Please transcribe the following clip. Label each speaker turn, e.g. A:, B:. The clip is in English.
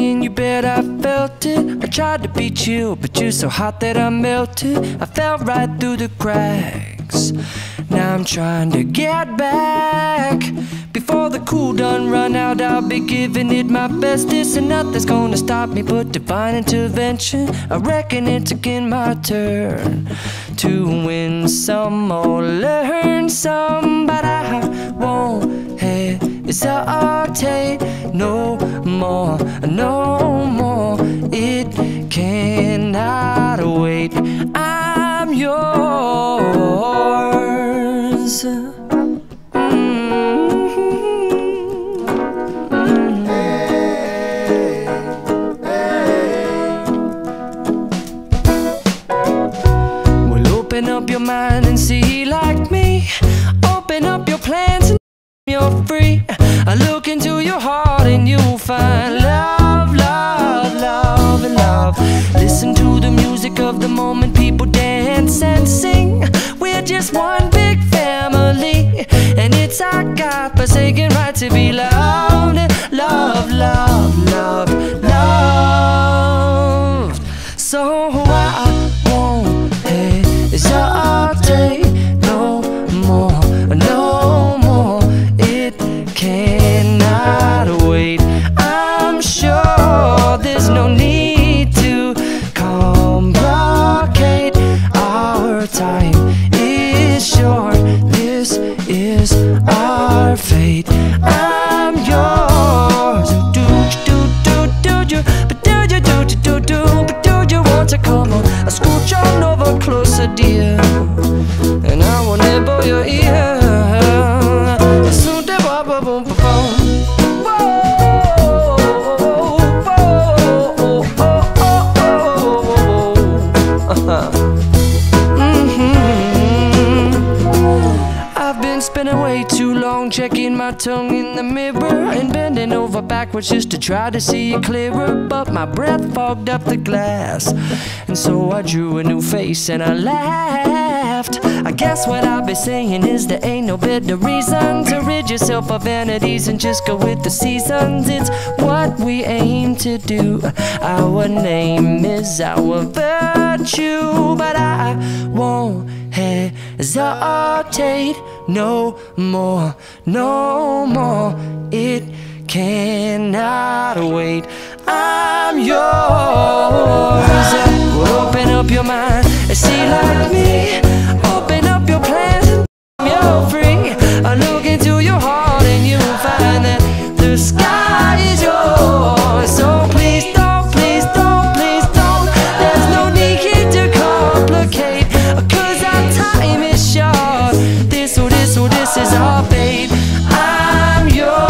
A: me and you bet I felt it. I tried to beat you, but you're so hot that I melted. I fell right through the cracks. Now I'm trying to get back. Before the cool done run out, I'll be giving it my best. This and nothing's gonna stop me but divine intervention. I reckon it's again my turn to win some or learn some, but I won't hesitate no more, no more. It cannot wait. I'm yours. Open up your mind and see like me. Open up your plans and you're free. I look into your heart and you'll find love, love, love, and love. Listen to the music of the moment, people dance and sing. We're just one big family, and it's our God-forsaken right to be loved, love, love, love, loved. So I won't hesitate no more, no more. It cannot wait. I'm sure there's no need to complicate. Our time is short. This is our fate. I'm yours. Do you, but do you, but do you want to come on? I scooch on over closer, dear, and I will nibble your ear. Soon to boom, boom, boom, boom. I've been spending way too long checking my tongue in the mirror and bending over backwards just to try to see it clearer, but my breath fogged up the glass, and so I drew a new face and I laughed. I guess what I'll be saying is there ain't no better reason to rid yourself of vanities and just go with the seasons. It's what we aim to do. Our name is our virtue, but I won't hesitate no more, no more. It cannot wait. I'm yours. Open up your mind and see like me. Open up your plans and you're free. I look into your heart and you'll find that the sky is yours. So please don't, please don't, please don't. There's no need here to complicate, 'cause our time is short. This is our fate. I'm yours.